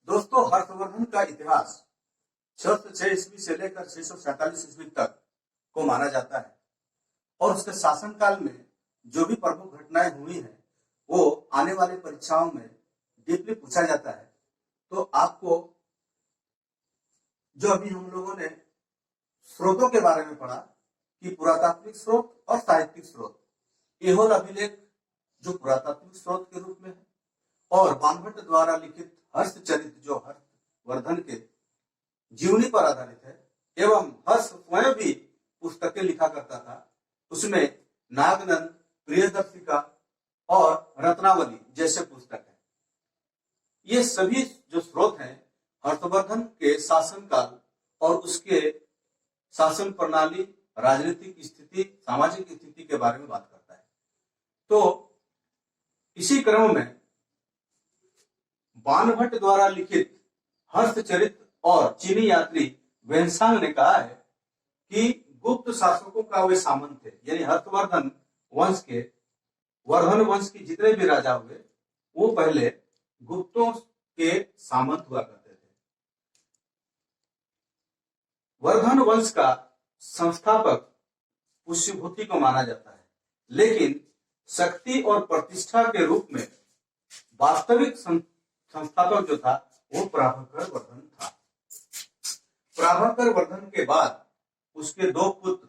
दोस्तों, हर्षवर्धन का इतिहास 606 ईस्वी से लेकर 647 ईस्वी तक को माना जाता है और उसके शासनकाल में जो भी प्रमुख घटनाएं हुई हैं वो आने वाली परीक्षाओं में डीपली पूछा जाता है। तो आपको जो अभी हम लोगों ने स्रोतों के बारे में पढ़ा कि पुरातात्विक स्रोत और साहित्यिक स्रोत, एहोल अभिलेख जो पुरातात्विक स्रोत के रूप में है और बाणभट्ट द्वारा लिखित हर्षचरित जो हर्षवर्धन के जीवनी पर आधारित है एवं हर्ष स्वयं भी पुस्तकें लिखा करता था। उसमें नागनंद, प्रियदर्शिका और रत्नावली जैसे पुस्तक है। ये सभी जो स्रोत हैं हर्षवर्धन के शासनकाल और उसके शासन प्रणाली, राजनीतिक स्थिति, सामाजिक स्थिति के बारे में बात करता है। तो इसी क्रम में बाणभट्ट द्वारा लिखित हर्षचरित और चीनी यात्री वेनसांग ने कहा है कि गुप्त शासकों का वे सामंत थे, यानी हर्षवर्धन वंश के, वर्धन वंश के जितने भी राजा हुए वो पहले गुप्तों के सामंत हुआ करते थे। वर्धन वंश का संस्थापक पुष्यभूति को माना जाता है, लेकिन शक्ति और प्रतिष्ठा के रूप में वास्तविक संस्थापक जो था वो प्रभाकर वर्धन था। प्रभाकर वर्धन के बाद उसके दो पुत्र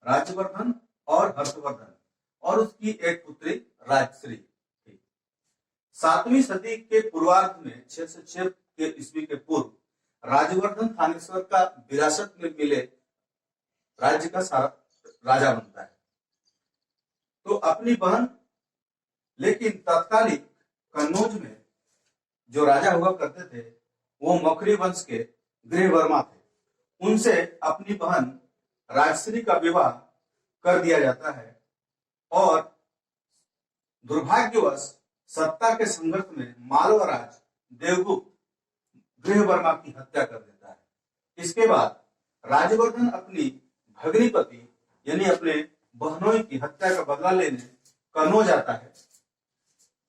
राज्यवर्धन और हर्षवर्धन और उसकी एक पुत्री राजश्री थी। 7वीं सदी के पूर्वार्ध में 606 के ईस्वी के पूर्व राज्यवर्धन थानेश्वर का विरासत में मिले राज्य का राजा बनता है। तो अपनी बहन, लेकिन तत्कालिक कन्नौज में जो राजा हुआ करते थे वो मौखरी वंश के गृहवर्मा थे। उनसे अपनी बहन राजश्री का विवाह कर दिया जाता है और दुर्भाग्यवश सत्ता के संघर्ष में मालवराज देवगुप्त गृहवर्मा की हत्या कर देता है। इसके बाद राजवर्धन अपनी भगिनीपति यानी अपने बहनों की हत्या का बदला लेने कन्नौज जाता है।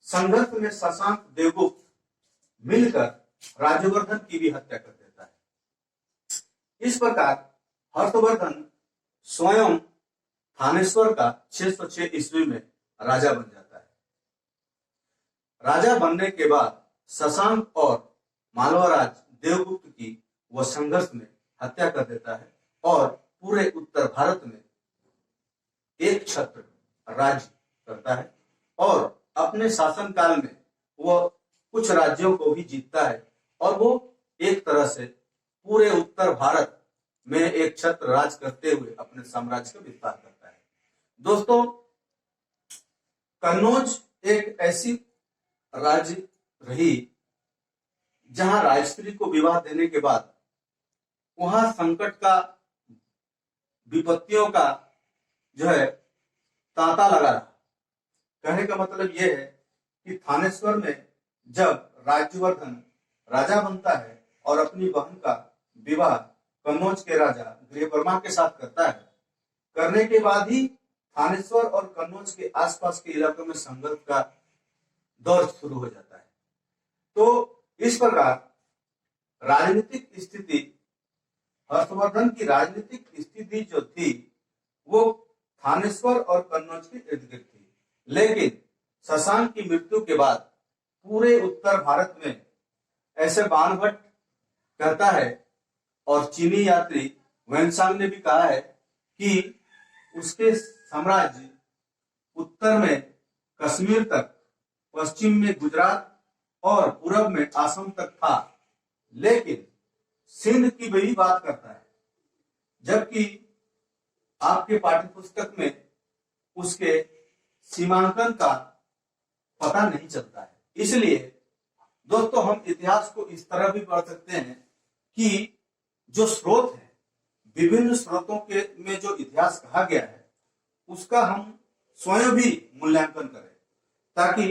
संघर्ष में शशांक देवगुप्त मिलकर राज्यवर्धन की भी हत्या कर देता है। इस प्रकार हर्षवर्धन स्वयं थानेश्वर का 606 ईस्वी में राजा बन जाता है। राजा बनने के बाद शशांक और मालवराज देवगुप्त की वह संघर्ष में हत्या कर देता है और पूरे उत्तर भारत में एक छत्र राज्य करता है और अपने शासनकाल में वह कुछ राज्यों को भी जीतता है और वो एक तरह से पूरे उत्तर भारत में एक छत्र राज करते हुए अपने साम्राज्य का विस्तार करता है। दोस्तों, कन्नौज एक ऐसी राज्य रही जहां राजश्री को विवाह देने के बाद वहां संकट का, विपत्तियों का जो है तांता लगा रहा। कहने का मतलब यह है कि थानेश्वर में जब राज्यवर्धन राजा बनता है और अपनी बहन का विवाह कन्नौज के राजा गृहवर्मा के साथ करता है, करने के बाद ही थानेश्वर और कन्नौज के आसपास के इलाकों में संघर्ष का दौर शुरू हो जाता है। तो इस प्रकार राजनीतिक स्थिति, हर्षवर्धन की राजनीतिक स्थिति जो थी वो थानेश्वर और कन्नौज के इर्द गिर्द थी, लेकिन शशांक की मृत्यु के बाद पूरे उत्तर भारत में ऐसे बाणभट्ट कहता है और चीनी यात्री वेनसांग ने भी कहा है कि उसके साम्राज्य उत्तर में कश्मीर तक, पश्चिम में गुजरात और पूर्व में आसाम तक था, लेकिन सिंध की भी बात करता है, जबकि आपके पाठ्यपुस्तक में उसके सीमांकन का पता नहीं चलता है। इसलिए दोस्तों, हम इतिहास को इस तरह भी पढ़ सकते हैं कि जो स्रोत है, विभिन्न स्रोतों के में जो इतिहास कहा गया है उसका हम स्वयं भी मूल्यांकन करें ताकि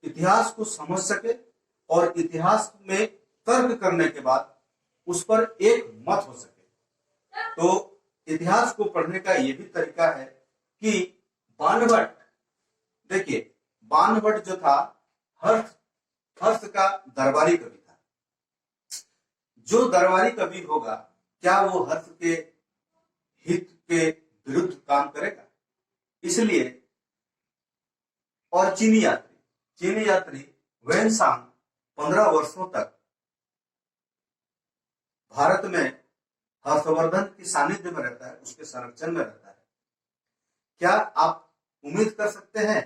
इतिहास को समझ सके और इतिहास में तर्क करने के बाद उस पर एक मत हो सके। तो इतिहास को पढ़ने का यह भी तरीका है कि बाणभट्ट, देखिए बाणभट्ट जो था हर्ष का दरबारी कवि था जो दरबारी कवि होगा क्या वो हर्ष के हित के विरुद्ध काम करेगा? इसलिए और चीनी यात्री वेनसांग 15 वर्षों तक भारत में हर्षवर्धन की सानिध्य में रहता है, उसके संरक्षण में रहता है। क्या आप उम्मीद कर सकते हैं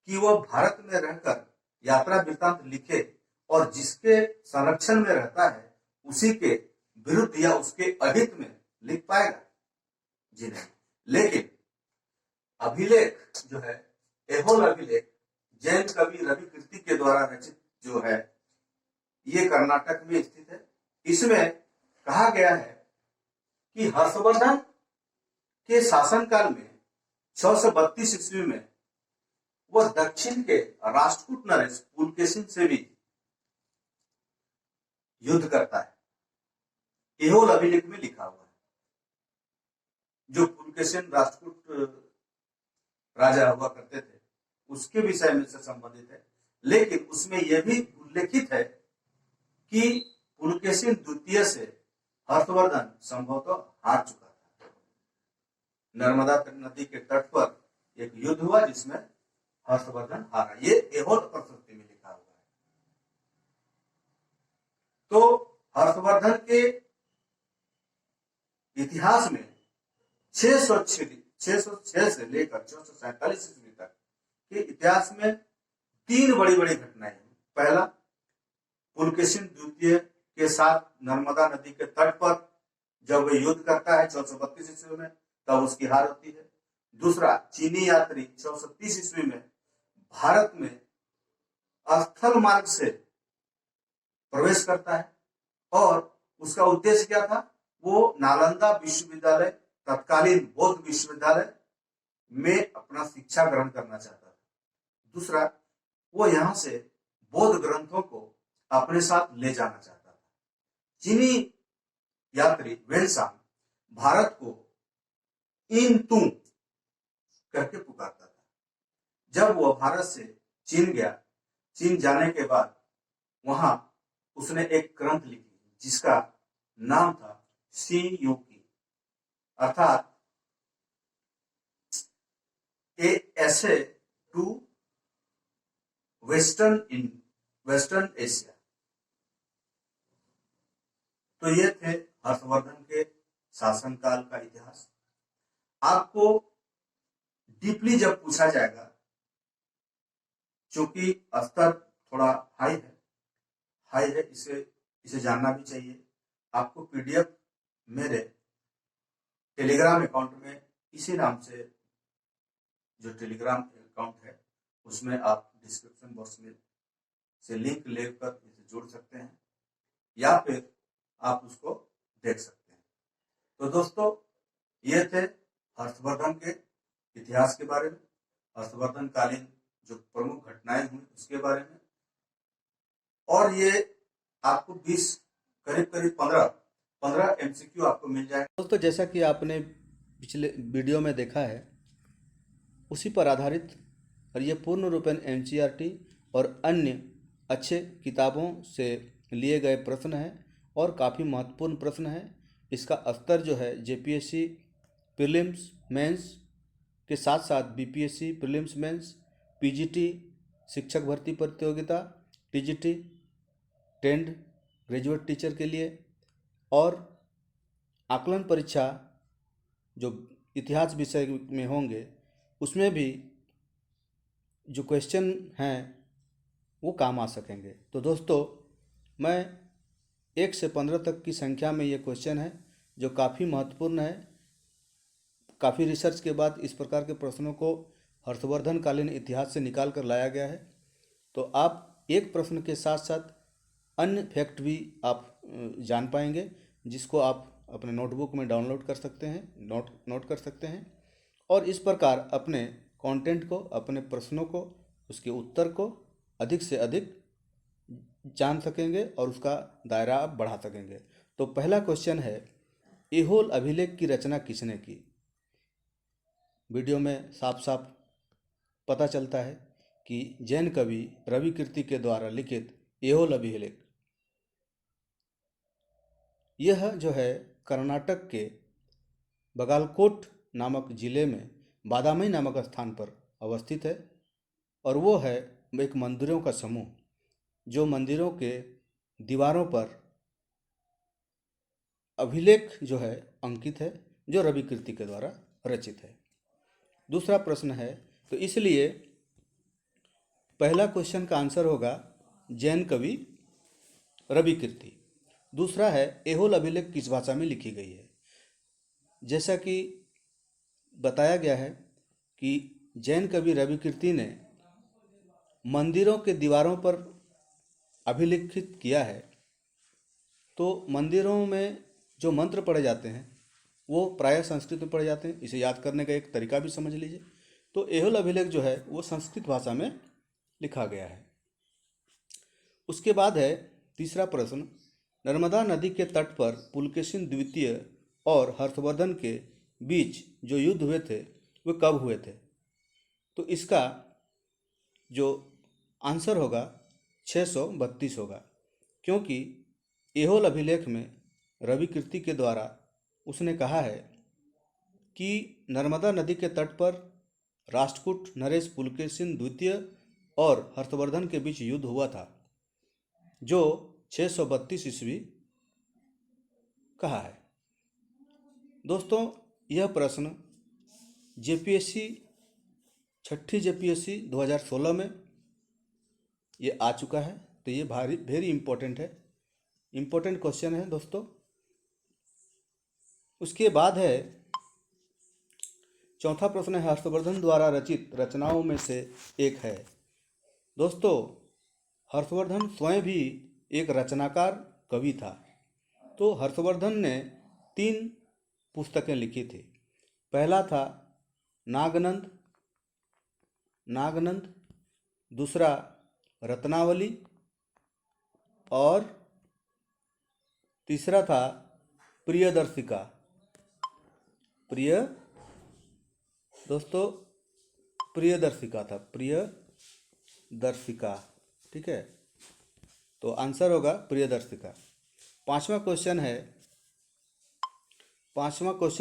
कि वह भारत में रहकर यात्रा वृत्तांत लिखे और जिसके संरक्षण में रहता है उसी के विरुद्ध या उसके अहित में लिख पाएगा? जी नहीं। लेकिन अभिलेख जो है, एहोल अभिलेख जैन कवि रवि कीर्ति के द्वारा रचित जो है, ये कर्नाटक में स्थित है। इसमें कहा गया है कि हर्षवर्धन के शासनकाल में 632 ईस्वी में वह दक्षिण के राष्ट्रकूट नरेश पुलकेशिन से भी युद्ध करता है। एहोल अभिलेख में लिखा हुआ है। जो पुलकेशिन राष्ट्रकूट राजा हुआ करते थे उसके विषय में से संबंधित है। लेकिन उसमें यह भी उल्लेखित है कि पुलकेशिन द्वितीय से हर्षवर्धन संभवतः हार चुका था। नर्मदा नदी के तट पर एक युद्ध हुआ जिसमें हर्षवर्धन हारा। ये एहोल प्रशस्ति में लिखा हुआ है। तो हर्षवर्धन के इतिहास में 606 से लेकर 647 ईस्वी तक के इतिहास में 3 बड़ी बड़ी घटनाएं हुई। पहला, पुलकेशिन द्वितीय के साथ नर्मदा नदी के तट पर जब वह युद्ध करता है 632 ईस्वी में, तब उसकी हार होती है। दूसरा, चीनी यात्री 630 ईस्वी में भारत में स्थल मार्ग से प्रवेश करता है और उसका उद्देश्य क्या था? वो नालंदा विश्वविद्यालय, तत्कालीन बौद्ध विश्वविद्यालय में अपना शिक्षा ग्रहण करना चाहता था। दूसरा, वो यहां से बौद्ध ग्रंथों को अपने साथ ले जाना चाहता था। चीनी यात्री वेनसांग भारत को इन तुम करके पुकारता था। जब वह भारत से चीन गया, चीन जाने के बाद वहां उसने एक ग्रंथ लिखी जिसका नाम था सी यूकी, अर्थात ए एसे टू वेस्टर्न एशिया। तो ये थे हर्षवर्धन के शासनकाल का इतिहास। आपको डीपली जब पूछा जाएगा, चूंकि स्तर थोड़ा हाई है, इसे जानना भी चाहिए। आपको पीडीएफ मेरे टेलीग्राम अकाउंट में इसी नाम से, जो टेलीग्राम अकाउंट है उसमें आप डिस्क्रिप्शन बॉक्स में से लिंक लेकर इसे जोड़ सकते हैं या फिर आप उसको देख सकते हैं। तो दोस्तों, ये थे हर्षवर्धन के इतिहास के बारे में, हर्षवर्धन कालीन जो प्रमुख घटनाएं हुई उसके बारे में। और ये आपको 20 करीब 15 एमसीक्यू आपको मिल जाएगा। दोस्तों, जैसा कि आपने पिछले वीडियो में देखा है उसी पर आधारित और ये पूर्ण रूपेण एनसीईआरटी और अन्य अच्छे किताबों से लिए गए प्रश्न हैं और काफ़ी महत्वपूर्ण प्रश्न हैं। इसका स्तर जो है जेपीएससी प्रीलिम्स मेंस के साथ साथ बीपीएससी प्रीलिम्स मेंस, पीजीटी शिक्षक भर्ती प्रतियोगिता, टीजीटी ट्रेंड ग्रेजुएट टीचर के लिए और आकलन परीक्षा जो इतिहास विषय में होंगे उसमें भी जो क्वेश्चन हैं वो काम आ सकेंगे। तो दोस्तों, मैं 1 से 15 तक की संख्या में ये क्वेश्चन है जो काफ़ी महत्वपूर्ण है। काफ़ी रिसर्च के बाद इस प्रकार के प्रश्नों को हर्षवर्धन कालीन इतिहास से निकाल कर लाया गया है। तो आप एक प्रश्न के साथ साथ अन्य फैक्ट भी आप जान पाएंगे, जिसको आप अपने नोटबुक में डाउनलोड कर सकते हैं, नोट कर सकते हैं और इस प्रकार अपने कंटेंट को, अपने प्रश्नों को, उसके उत्तर को अधिक से अधिक जान सकेंगे और उसका दायरा आप बढ़ा सकेंगे। तो पहला क्वेश्चन है, एहोल अभिलेख की रचना किसने की? वीडियो में साफ साफ पता चलता है कि जैन कवि रवि कीर्ति के द्वारा लिखित एहोल अभिलेख यह जो है कर्नाटक के बगालकोट नामक जिले में बादामी नामक स्थान पर अवस्थित है और वो है एक मंदिरों का समूह जो मंदिरों के दीवारों पर अभिलेख जो है अंकित है, जो रवि कीर्ति के द्वारा रचित है। दूसरा प्रश्न है, तो इसलिए पहला क्वेश्चन का आंसर होगा जैन कवि रवि कीर्ति। दूसरा है एहोल अभिलेख किस भाषा में लिखी गई है। जैसा कि बताया गया है कि जैन कवि रवि कीर्ति ने मंदिरों के दीवारों पर अभिलिखित किया है, तो मंदिरों में जो मंत्र पढ़े जाते हैं वो प्रायः संस्कृत में पढ़े जाते हैं। इसे याद करने का एक तरीका भी समझ लीजिए। तो एहोल अभिलेख जो है वो संस्कृत भाषा में लिखा गया है। उसके बाद है तीसरा प्रश्न, नर्मदा नदी के तट पर पुलकेशिन द्वितीय और हर्षवर्धन के बीच जो युद्ध हुए थे वे कब हुए थे। तो इसका जो आंसर होगा 632 होगा, क्योंकि एहोल अभिलेख में रवि कीर्ति के द्वारा उसने कहा है कि नर्मदा नदी के तट पर राष्ट्रकूट नरेश पुलकेशिन द्वितीय और हर्षवर्धन के बीच युद्ध हुआ था, जो 632 ईस्वी कहा है। दोस्तों, यह प्रश्न जेपीएससी छठी जेपीएससी 2016 में ये आ चुका है, तो ये वेरी इंपॉर्टेंट है, इंपॉर्टेंट क्वेश्चन है दोस्तों। उसके बाद है चौथा प्रश्न है, हर्षवर्धन द्वारा रचित रचनाओं में से एक है। दोस्तों, हर्षवर्धन स्वयं भी एक रचनाकार कवि था। तो हर्षवर्धन ने 3 पुस्तकें लिखी थी। पहला था नागनंद, दूसरा रत्नावली और तीसरा था प्रियदर्शिका। प्रियदर्शिका था, प्रियदर्शिका। ठीक है, तो आंसर होगा प्रियदर्शिका। पांचवा क्वेश्चन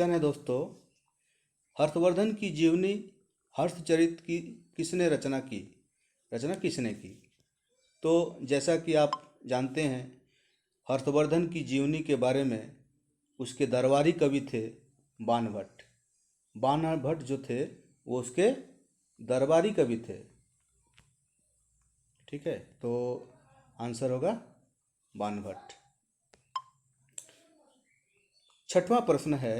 है दोस्तों, हर्षवर्धन की जीवनी हर्षचरित की रचना किसने की। तो जैसा कि आप जानते हैं, हर्षवर्धन की जीवनी के बारे में उसके दरबारी कवि थे बाणभट्ट जो थे वो उसके दरबारी कवि थे। ठीक है, तो आंसर होगा बाणभट्ट। छठवां प्रश्न है,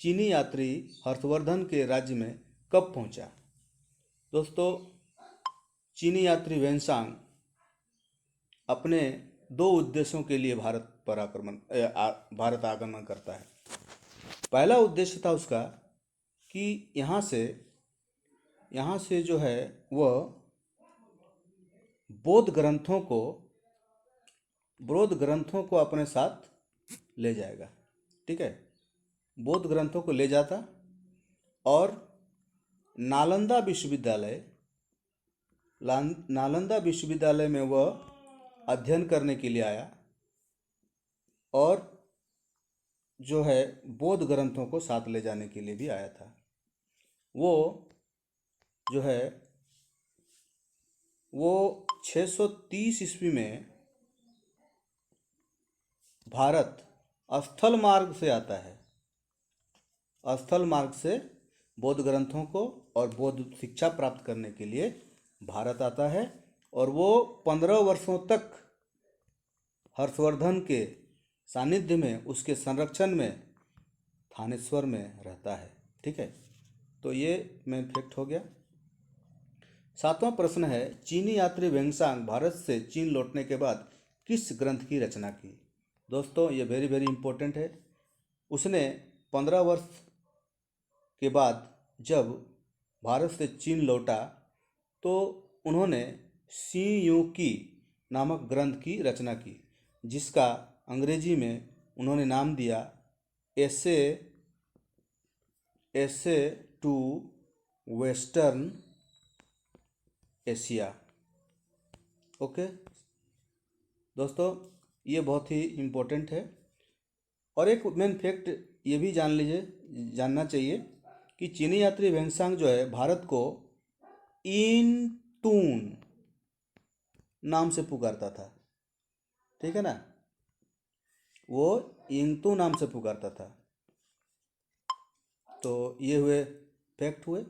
चीनी यात्री हर्षवर्धन के राज्य में कब पहुंचा। दोस्तों, चीनी यात्री वेनसांग अपने 2 उद्देश्यों के लिए भारत आगमन करता है। पहला उद्देश्य था उसका कि यहाँ से जो है वह बौद्ध ग्रंथों को अपने साथ ले जाएगा। ठीक है, बौद्ध ग्रंथों को ले जाता और नालंदा विश्वविद्यालय में वह अध्ययन करने के लिए आया और जो है बौद्ध ग्रंथों को साथ ले जाने के लिए भी आया था। वो जो है वो 630 ईस्वी में भारत स्थल मार्ग से आता है। स्थल मार्ग से बौद्ध ग्रंथों को और बौद्ध शिक्षा प्राप्त करने के लिए भारत आता है और वो 15 वर्षों तक हर्षवर्धन के सानिध्य में, उसके संरक्षण में थानेश्वर में रहता है। ठीक है, तो ये मेन फैक्ट हो गया। 7वां प्रश्न है, चीनी यात्री वेंगसांग भारत से चीन लौटने के बाद किस ग्रंथ की रचना की। दोस्तों, ये वेरी वेरी इंपॉर्टेंट है। उसने 15 वर्ष के बाद जब भारत से चीन लौटा तो उन्होंने सी यू की नामक ग्रंथ की रचना की, जिसका अंग्रेजी में उन्होंने नाम दिया एसे टू वेस्टर्न एशिया। ओके दोस्तों, ये बहुत ही इम्पोर्टेंट है। और एक मेन फैक्ट ये भी जानना चाहिए कि चीनी यात्री वेंगसांग जो है भारत को इंतून नाम से पुकारता था, ठीक है ना, वो इंतू नाम से पुकारता था। तो ये हुए फैक्ट हुए।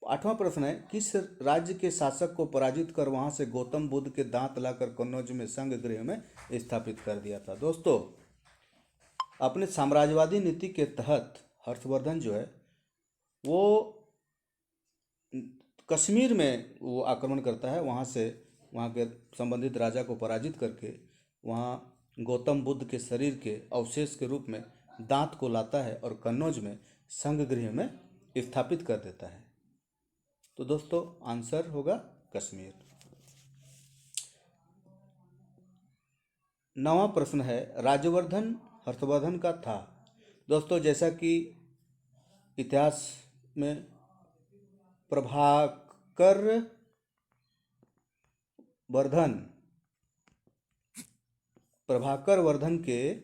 8वां प्रश्न है, किस राज्य के शासक को पराजित कर वहां से गौतम बुद्ध के दांत लाकर कन्नौज में संघ गृह में स्थापित कर दिया था? दोस्तों, अपने साम्राज्यवादी नीति के तहत हर्षवर्धन जो है वो कश्मीर में वो आक्रमण करता है, वहाँ से वहाँ के संबंधित राजा को पराजित करके वहाँ गौतम बुद्ध के शरीर के अवशेष के रूप में दांत को लाता है और कन्नौज में संघ गृह में स्थापित कर देता है। तो दोस्तों आंसर होगा कश्मीर। 9वां प्रश्न है, राज्यवर्धन हर्षवर्धन का था? दोस्तों, जैसा कि इतिहास में प्रभाकर वर्धन के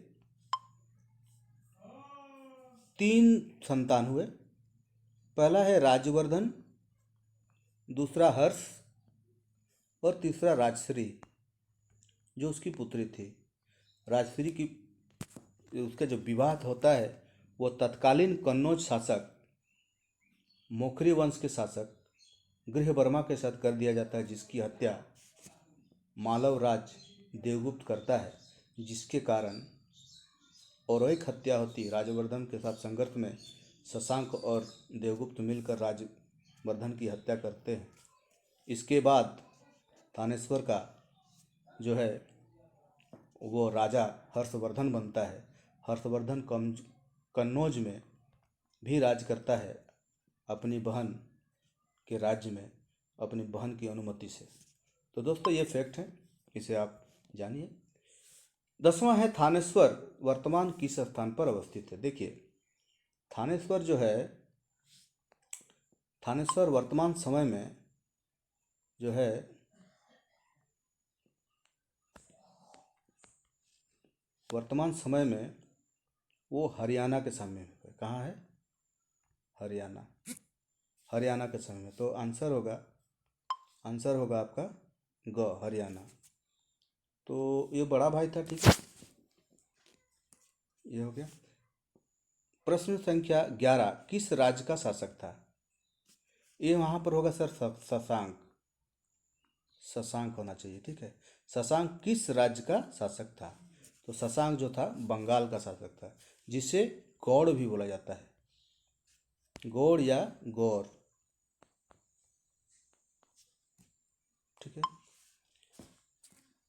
3 संतान हुए। पहला है राज्यवर्धन, दूसरा हर्ष और तीसरा राजश्री, जो उसकी पुत्री थी। राजश्री की उसका जो विवाह होता है वो तत्कालीन कन्नौज शासक मोखरी वंश के शासक गृहवर्मा के साथ कर दिया जाता है, जिसकी हत्या मालव राज देवगुप्त करता है, जिसके कारण और एक हत्या होती। राजवर्धन के साथ संघर्ष में शशांक और देवगुप्त मिलकर राजवर्धन की हत्या करते हैं। इसके बाद थानेश्वर का जो है वो राजा हर्षवर्धन बनता है। हर्षवर्धन कन्नौज में भी राज करता है अपनी बहन के राज्य में, अपनी बहन की अनुमति से। तो दोस्तों ये फैक्ट है, इसे आप जानिए। 10वां है, थानेश्वर वर्तमान किस स्थान पर अवस्थित है? देखिए, थानेश्वर जो है, थानेश्वर वर्तमान समय में जो है वर्तमान समय में वो हरियाणा के सामने है। कहाँ है? हरियाणा, हरियाणा के समय में। तो आंसर होगा आपका ग, हरियाणा। तो ये बड़ा भाई था, ठीक है, ये हो गया। प्रश्न संख्या 11, किस राज्य का शासक था? ये वहाँ पर होगा सर शशांक, शशांक होना चाहिए, ठीक है। शशांक किस राज्य का शासक था? तो शशांक जो था बंगाल का शासक था, जिसे गौड़ भी बोला जाता है, गौड़ या गौर, ठीक है।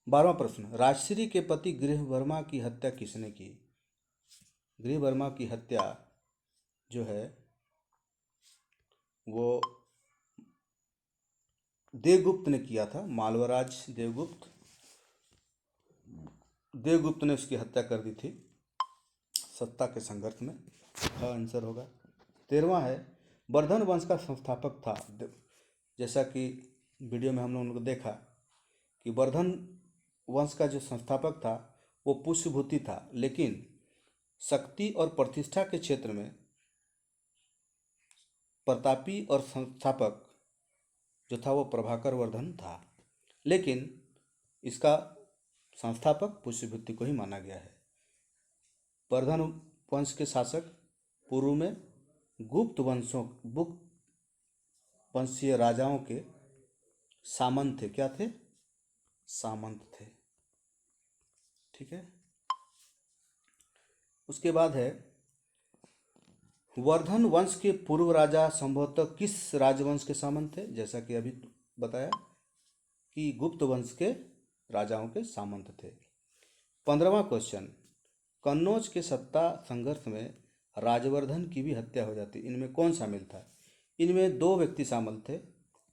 12वां प्रश्न, राजश्री के पति गृहवर्मा की हत्या किसने की? गृहवर्मा की हत्या जो है वो देवगुप्त ने किया था। मालवराज देवगुप्त ने उसकी हत्या कर दी थी सत्ता के संघर्ष में। आंसर होगा। 13वां है, वर्धन वंश का संस्थापक था? जैसा कि वीडियो में हम लोगों ने देखा कि वर्धन वंश का जो संस्थापक था वो पुष्यभूति था, लेकिन शक्ति और प्रतिष्ठा के क्षेत्र में प्रतापी और संस्थापक जो था वो प्रभाकर वर्धन था, लेकिन इसका संस्थापक पुष्यभूति को ही माना गया है। वर्धन वंश के शासक पूर्व में गुप्त वंशीय राजाओं के सामंत थे। क्या थे? सामंत थे, ठीक है। उसके बाद है, वर्धन वंश के पूर्व राजा संभवतः किस राजवंश के सामंत थे? जैसा कि अभी बताया कि गुप्त वंश के राजाओं के सामंत थे। 15वां क्वेश्चन, कन्नौज के सत्ता संघर्ष में राजवर्धन की भी हत्या हो जाती, इनमें कौन शामिल था? इनमें 2 व्यक्ति शामिल थे,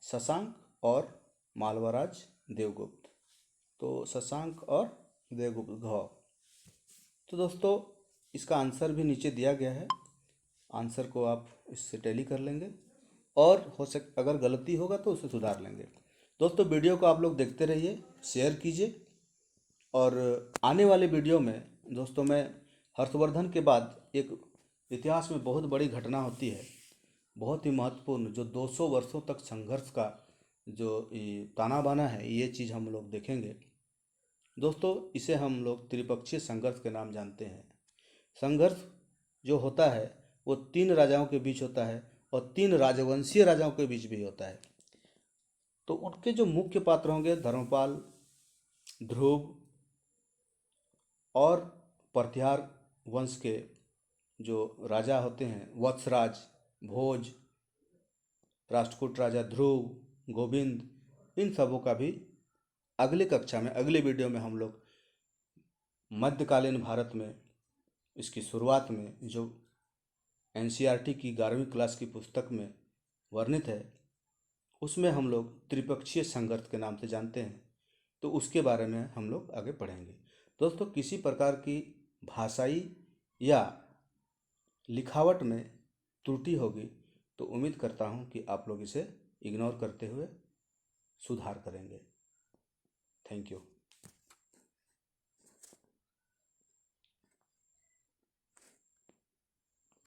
शशांक और मालवराज देवगुप्त। तो शशांक और देवगुप्त घ। तो दोस्तों इसका आंसर भी नीचे दिया गया है, आंसर को आप इससे टैली कर लेंगे और अगर गलती होगा तो उसे सुधार लेंगे। दोस्तों वीडियो को आप लोग देखते रहिए, शेयर कीजिए और आने वाले वीडियो में दोस्तों मैं हर्षवर्धन के बाद एक इतिहास में बहुत बड़ी घटना होती है, बहुत ही महत्वपूर्ण, जो 200 वर्षों तक संघर्ष का जो ये ताना बाना है, ये चीज़ हम लोग देखेंगे दोस्तों। इसे हम लोग त्रिपक्षीय संघर्ष के नाम जानते हैं। संघर्ष जो होता है वो 3 राजाओं के बीच होता है और 3 राजवंशीय राजाओं के बीच भी होता है। तो उनके जो मुख्य पात्र होंगे धर्मपाल, ध्रुव और प्रत्यार वंश के जो राजा होते हैं, वत्सराज, भोज, राष्ट्रकूट राजा ध्रुव, गोविंद, इन सबों का भी अगले कक्षा में, अगले वीडियो में हम लोग मध्यकालीन भारत में इसकी शुरुआत में जो एनसीईआरटी की 11वीं क्लास की पुस्तक में वर्णित है, उसमें हम लोग त्रिपक्षीय संघर्ष के नाम से जानते हैं। तो उसके बारे में हम लोग आगे पढ़ेंगे दोस्तों। किसी प्रकार की भाषाई या लिखावट में त्रुटि होगी तो उम्मीद करता हूँ कि आप लोग इसे इग्नोर करते हुए सुधार करेंगे। Thank you.